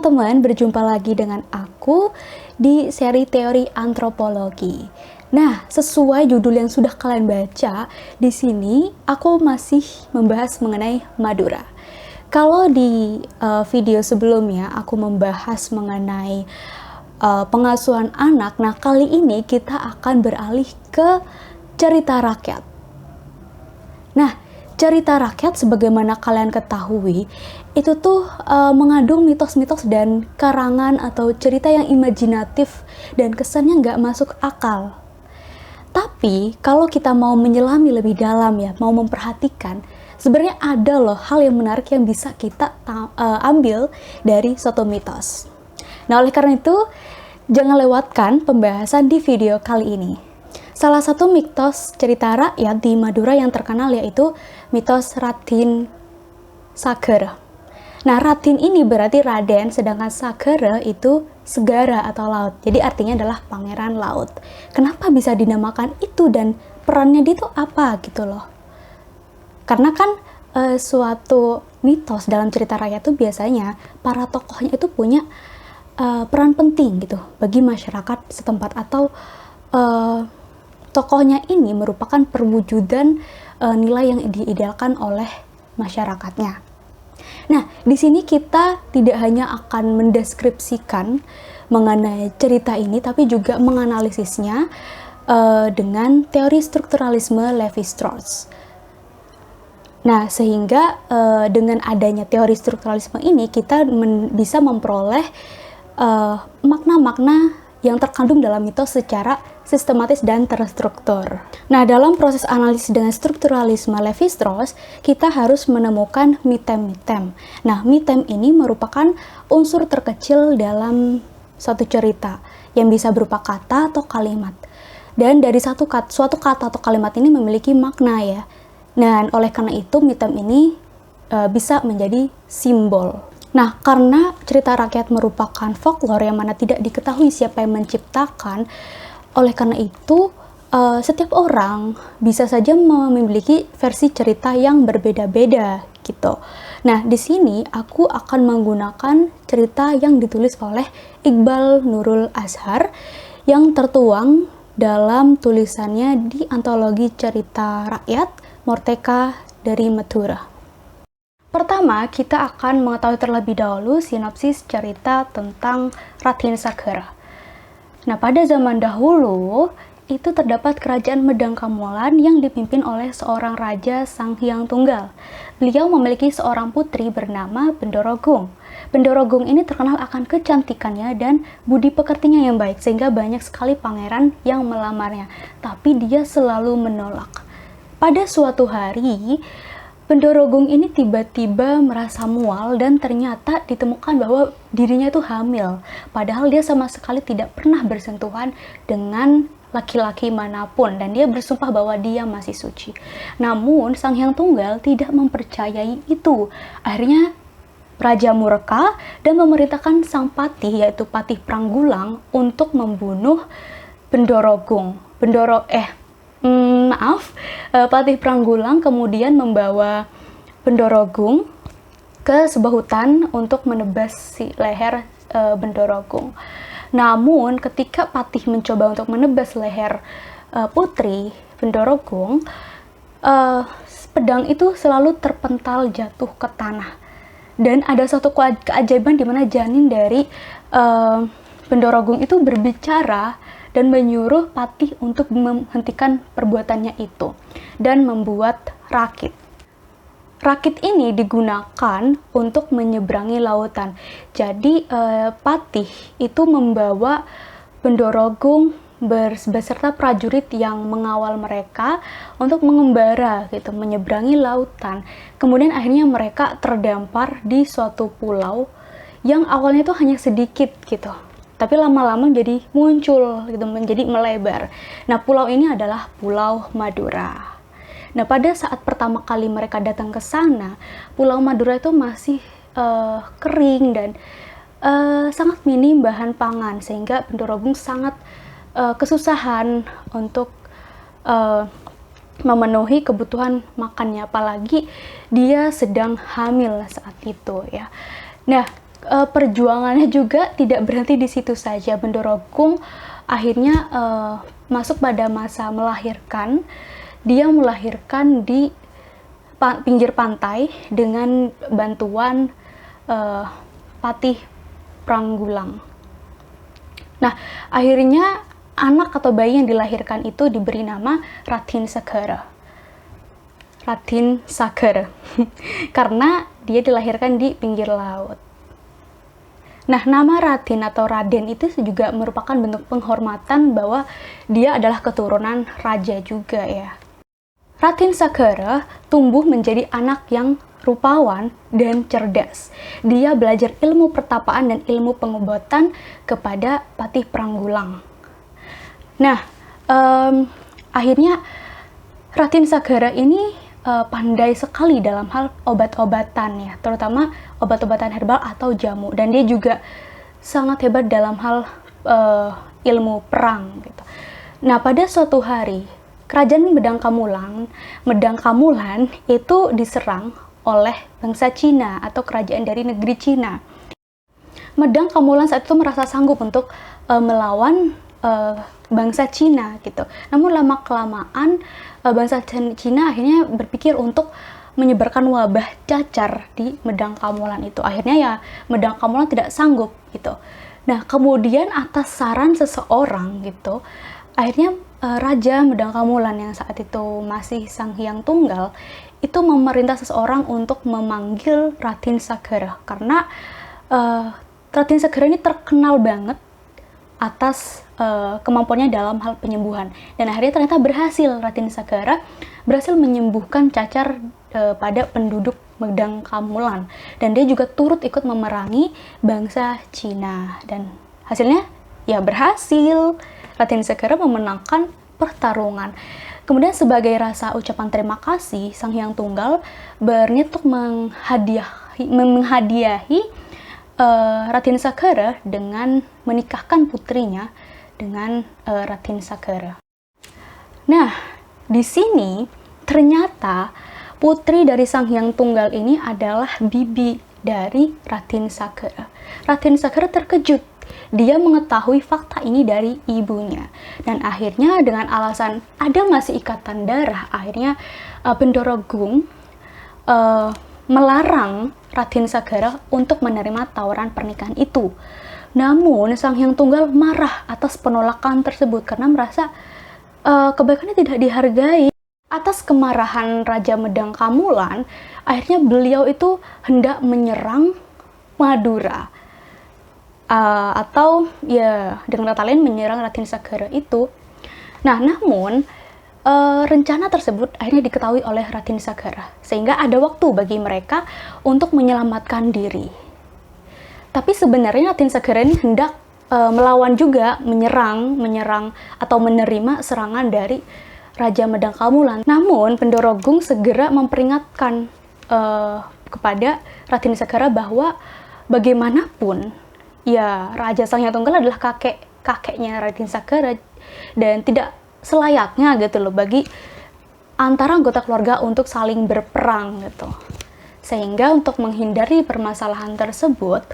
teman-teman, berjumpa lagi dengan aku di seri teori antropologi. Nah, sesuai judul yang sudah kalian baca, di sini aku masih membahas mengenai Madura. Kalau di video sebelumnya aku membahas mengenai pengasuhan anak, nah kali ini kita akan beralih ke cerita rakyat. Nah, cerita rakyat sebagaimana kalian ketahui, itu tuh mengandung mitos-mitos dan karangan atau cerita yang imajinatif dan kesannya nggak masuk akal. Tapi kalau kita mau menyelami lebih dalam ya, mau memperhatikan, sebenarnya ada loh hal yang menarik yang bisa kita ambil dari suatu mitos. Nah, oleh karena itu, jangan lewatkan pembahasan di video kali ini. Salah satu mitos cerita rakyat di Madura yang terkenal yaitu mitos Ratin Sagara. Nah, Ratin ini berarti Raden, sedangkan Sagara itu segara atau laut. Jadi artinya adalah pangeran laut. Kenapa bisa dinamakan itu dan perannya dia itu apa gitu loh. Karena kan suatu mitos dalam cerita rakyat itu biasanya para tokohnya itu punya peran penting gitu bagi masyarakat setempat atau tokohnya ini merupakan perwujudan nilai yang diidealkan oleh masyarakatnya. Nah, di sini kita tidak hanya akan mendeskripsikan mengenai cerita ini, tapi juga menganalisisnya dengan teori strukturalisme Levi-Strauss. Nah, sehingga dengan adanya teori strukturalisme ini, kita bisa memperoleh makna-makna yang terkandung dalam mitos secara sistematis dan terstruktur. Nah, dalam proses analisis dengan strukturalisme Levi-Strauss, kita harus menemukan mitem-mitem. Nah, mitem ini merupakan unsur terkecil dalam suatu cerita yang bisa berupa kata atau kalimat. Dan dari suatu kata atau kalimat ini memiliki makna ya. Nah, oleh karena itu mitem ini bisa menjadi simbol. Nah, karena cerita rakyat merupakan folklore yang mana tidak diketahui siapa yang menciptakan, oleh karena itu setiap orang bisa saja memiliki versi cerita yang berbeda-beda gitu. Nah, di sini aku akan menggunakan cerita yang ditulis oleh Iqbal Nurul Azhar yang tertuang dalam tulisannya di antologi cerita rakyat Morteka dari Madura. Pertama, kita akan mengetahui terlebih dahulu sinopsis cerita tentang Ratin Sagara. Nah, pada zaman dahulu, itu terdapat kerajaan Medang Kamolan yang dipimpin oleh seorang raja Sang Hyang Tunggal. Beliau memiliki seorang putri bernama Bendorogung. Bendorogung ini terkenal akan kecantikannya dan budi pekertinya yang baik, sehingga banyak sekali pangeran yang melamarnya. Tapi dia selalu menolak. Pada suatu hari, Bendorogung ini tiba-tiba merasa mual dan ternyata ditemukan bahwa dirinya itu hamil. Padahal dia sama sekali tidak pernah bersentuhan dengan laki-laki manapun dan dia bersumpah bahwa dia masih suci. Namun Sang Hyang Tunggal tidak mempercayai itu. Akhirnya Raja murka dan memerintahkan sang patih yaitu Patih Pranggulang untuk membunuh Bendorogung. Patih Pranggulang kemudian membawa Bendorogung ke sebuah hutan untuk menebas si leher Bendorogung. Namun ketika Patih mencoba untuk menebas leher putri Bendorogung, pedang itu selalu terpental jatuh ke tanah. Dan ada satu keajaiban di mana janin dari Bendorogung itu berbicara dan menyuruh Patih untuk menghentikan perbuatannya itu dan membuat rakit. Rakit ini digunakan untuk menyeberangi lautan. Jadi Patih itu membawa Bendorogung beserta prajurit yang mengawal mereka untuk mengembara gitu, menyeberangi lautan. Kemudian akhirnya mereka terdampar di suatu pulau yang awalnya itu hanya sedikit gitu. Tapi lama-lama jadi muncul gitu, menjadi melebar. Nah, pulau ini adalah Pulau Madura. Nah, pada saat pertama kali mereka datang ke sana, Pulau Madura itu masih kering dan sangat minim bahan pangan, sehingga Bendorogung sangat kesusahan untuk memenuhi kebutuhan makannya, apalagi dia sedang hamil saat itu ya. Nah, perjuangannya juga tidak berhenti di situ saja. Bendorogung akhirnya masuk pada masa melahirkan. Dia melahirkan di pinggir pantai dengan bantuan Patih Pranggulang. Nah, akhirnya anak atau bayi yang dilahirkan itu diberi nama Ratin Sagara. Ratin Sagara. Karena dia dilahirkan di pinggir laut. Nah, nama Ratin atau Raden itu juga merupakan bentuk penghormatan bahwa dia adalah keturunan raja juga ya. Ratin Sagara tumbuh menjadi anak yang rupawan dan cerdas. Dia belajar ilmu pertapaan dan ilmu pengobatan kepada Patih Pranggulang. Nah, akhirnya Ratin Sagara ini pandai sekali dalam hal obat-obatan ya, terutama obat-obatan herbal atau jamu, dan dia juga sangat hebat dalam hal ilmu perang gitu. Nah, pada suatu hari kerajaan Medang Kamulan itu diserang oleh bangsa Cina atau kerajaan dari negeri Cina. Medang Kamulan saat itu merasa sanggup untuk melawan bangsa Cina gitu. Namun lama-kelamaan bangsa Cina akhirnya berpikir untuk menyebarkan wabah cacar di Medang Kamulan itu. Akhirnya ya Medang Kamulan tidak sanggup gitu. Nah, kemudian atas saran seseorang gitu, akhirnya Raja Medang Kamulan yang saat itu masih Sang Hyang Tunggal itu memerintah seseorang untuk memanggil Ratin Sagara, karena Ratin Sagara ini terkenal banget atas kemampuannya dalam hal penyembuhan, dan akhirnya ternyata berhasil. Ratin Sagara berhasil menyembuhkan cacar pada penduduk Medang Kamulan, dan dia juga turut ikut memerangi bangsa Cina, dan hasilnya ya berhasil. Ratin Sagara memenangkan pertarungan. Kemudian sebagai rasa ucapan terima kasih, Sang Hyang Tunggal berniat untuk menghadiahi Ratin Sagara dengan menikahkan putrinya dengan Ratin Sagara. Nah, di sini ternyata putri dari Sang Hyang Tunggal ini adalah bibi dari Ratin Sagara. Ratin Sagara terkejut. Dia mengetahui fakta ini dari ibunya, dan akhirnya dengan alasan ada masih ikatan darah, akhirnya Bendorogung melarang Ratin Sagara untuk menerima tawaran pernikahan itu. Namun Sang Hyang Tunggal marah atas penolakan tersebut karena merasa kebaikannya tidak dihargai. Atas kemarahan Raja Medang Kamulan, akhirnya beliau itu hendak menyerang Madura, atau ya dengan kata lain menyerang Ratin Sagara itu. Nah, namun rencana tersebut akhirnya diketahui oleh Ratin Sagara, sehingga ada waktu bagi mereka untuk menyelamatkan diri. Tapi sebenarnya Ratin Sagara ini hendak melawan juga, menyerang atau menerima serangan dari Raja Medang Kamulan. Namun Bendorogung segera memperingatkan kepada Ratin Sagara bahwa bagaimanapun ya Raja Sang Hyang Tunggal adalah kakeknya Ratin Sagara, dan tidak selayaknya gitu loh bagi antara anggota keluarga untuk saling berperang gitu. Sehingga untuk menghindari permasalahan tersebut,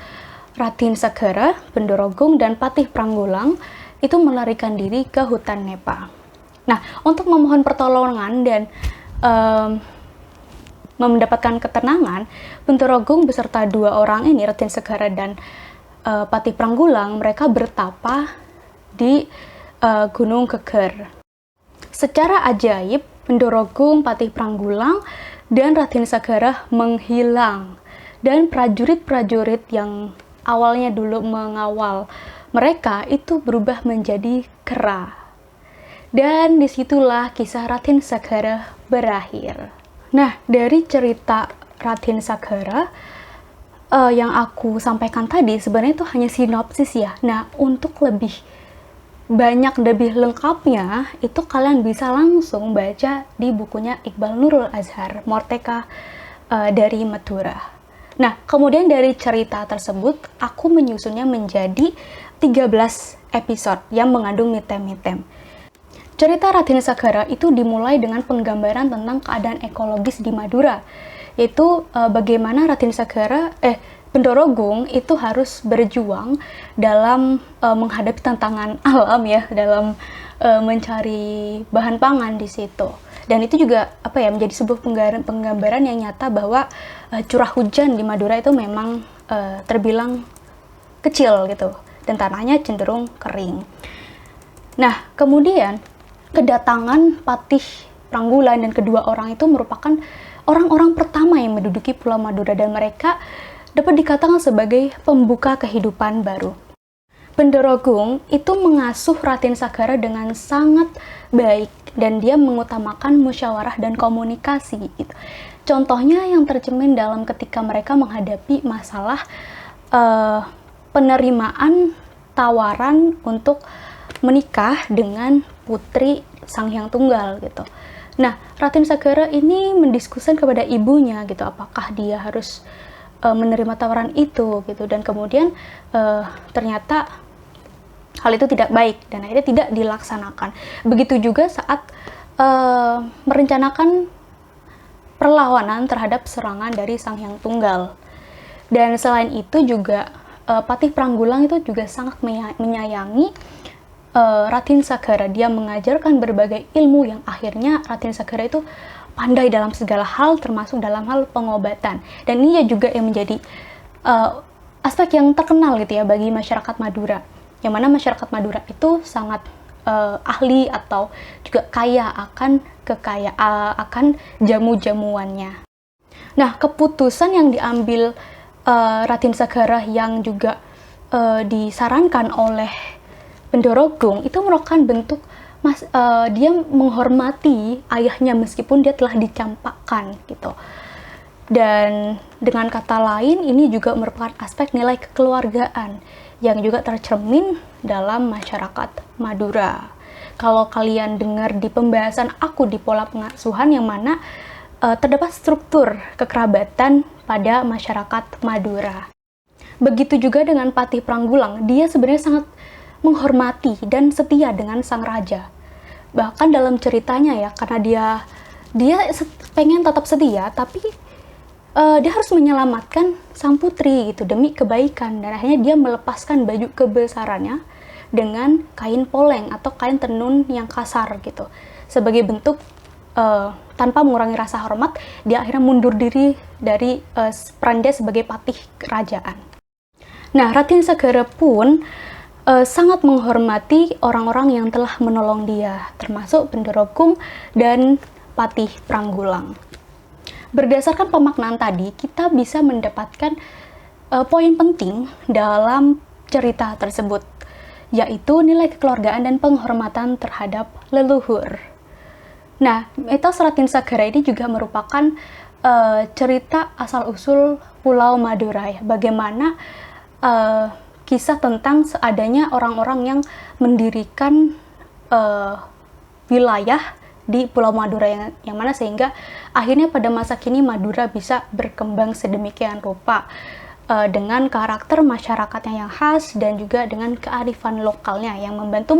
Ratin Sagara, Bendorogung, dan Patih Pranggulang itu melarikan diri ke hutan Nepa. Nah, untuk memohon pertolongan dan mendapatkan ketenangan, Bendorogung beserta dua orang ini, Ratin Sagara dan Patih Pranggulang, mereka bertapa di Gunung Keker. Secara ajaib, Bendorogung, Patih Pranggulang, dan Ratin Sagara menghilang, dan prajurit-prajurit yang awalnya dulu mengawal mereka itu berubah menjadi kera. Dan disitulah kisah Ratin Sagara berakhir. Nah, dari cerita Ratin Sagara yang aku sampaikan tadi sebenarnya itu hanya sinopsis ya. Nah, untuk lebih banyak, lebih lengkapnya itu kalian bisa langsung baca di bukunya Iqbal Nurul Azhar, Morteka dari Madura. Nah, kemudian dari cerita tersebut aku menyusunnya menjadi 13 episode yang mengandung mitem-mitem. Cerita Ratin Sagara itu dimulai dengan penggambaran tentang keadaan ekologis di Madura, yaitu bagaimana Raden Sagara Bendorogung itu harus berjuang dalam menghadapi tantangan alam ya, dalam mencari bahan pangan di situ. Dan itu juga menjadi sebuah penggambaran yang nyata bahwa curah hujan di Madura itu memang terbilang kecil gitu, dan tanahnya cenderung kering. Nah, kemudian kedatangan Patih Pranggulan dan kedua orang itu merupakan orang-orang pertama yang menduduki Pulau Madura, dan mereka dapat dikatakan sebagai pembuka kehidupan baru. Bendorogung itu mengasuh Raden Sagara dengan sangat baik, dan dia mengutamakan musyawarah dan komunikasi gitu. Contohnya yang tercermin dalam ketika mereka menghadapi masalah penerimaan tawaran untuk menikah dengan putri Sang Hyang Tunggal gitu. Nah, Raden Sagara ini mendiskusikan kepada ibunya gitu, apakah dia harus menerima tawaran itu gitu, dan kemudian ternyata hal itu tidak baik dan akhirnya tidak dilaksanakan. Begitu juga saat merencanakan perlawanan terhadap serangan dari Sang Hyang Tunggal. Dan selain itu juga Patih Pranggulan itu juga sangat menyayangi Raden Sagara. Dia mengajarkan berbagai ilmu yang akhirnya Raden Sagara itu pandai dalam segala hal, termasuk dalam hal pengobatan. Dan ini juga yang menjadi aspek yang terkenal gitu ya bagi masyarakat Madura, yang mana masyarakat Madura itu sangat ahli atau juga kaya akan akan jamu-jamuannya. Nah, keputusan yang diambil Raden Sagara yang juga disarankan oleh Bendorogung itu merupakan bentuk dia menghormati ayahnya meskipun dia telah dicampakkan gitu. Dan dengan kata lain, ini juga merupakan aspek nilai kekeluargaan yang juga tercermin dalam masyarakat Madura. Kalau kalian dengar di pembahasan aku di pola pengasuhan, yang mana terdapat struktur kekerabatan pada masyarakat Madura. Begitu juga dengan Patih Pranggulan, dia sebenarnya sangat menghormati dan setia dengan sang raja. Bahkan dalam ceritanya ya, karena dia pengen tetap setia, tapi dia harus menyelamatkan sang putri gitu demi kebaikan, dan akhirnya dia melepaskan baju kebesarannya dengan kain poleng atau kain tenun yang kasar gitu. Sebagai bentuk tanpa mengurangi rasa hormat, dia akhirnya mundur diri dari peran dia sebagai patih kerajaan. Nah, Raden Sagara pun sangat menghormati orang-orang yang telah menolong dia, termasuk Bendorogung dan Patih Pranggulan. Berdasarkan pemaknaan tadi, kita bisa mendapatkan poin penting dalam cerita tersebut, yaitu nilai kekeluargaan dan penghormatan terhadap leluhur. Nah, mitos Raden Sagara ini juga merupakan cerita asal-usul Pulau Madura ya, bagaimana kisah tentang seadanya orang-orang yang mendirikan wilayah di Pulau Madura yang mana sehingga akhirnya pada masa kini Madura bisa berkembang sedemikian rupa dengan karakter masyarakatnya yang khas dan juga dengan kearifan lokalnya yang membantu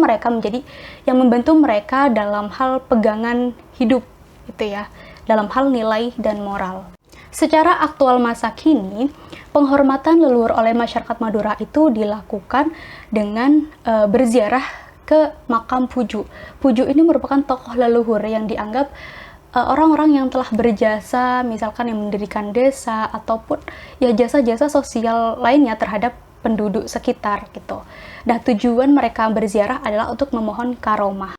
mereka dalam hal pegangan hidup gitu ya, dalam hal nilai dan moral. Secara aktual masa kini, penghormatan leluhur oleh masyarakat Madura itu dilakukan dengan berziarah ke makam Puju. Puju ini merupakan tokoh leluhur yang dianggap orang-orang yang telah berjasa, misalkan yang mendirikan desa ataupun ya jasa-jasa sosial lainnya terhadap penduduk sekitar gitu. Nah, tujuan mereka berziarah adalah untuk memohon karomah.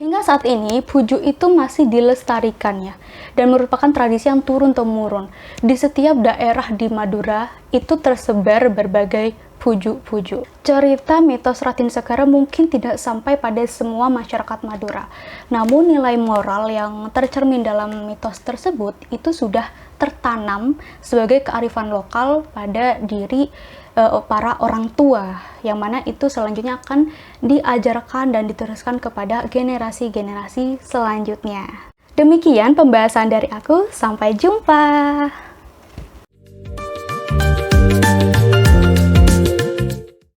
Hingga saat ini, Puju itu masih dilestarikan ya, dan merupakan tradisi yang turun-temurun. Di setiap daerah di Madura itu tersebar berbagai puju-puju. Cerita mitos Raden Sagara mungkin tidak sampai pada semua masyarakat Madura. Namun nilai moral yang tercermin dalam mitos tersebut itu sudah tertanam sebagai kearifan lokal pada diri para orang tua, yang mana itu selanjutnya akan diajarkan dan diteruskan kepada generasi-generasi selanjutnya. Demikian pembahasan dari aku, sampai jumpa!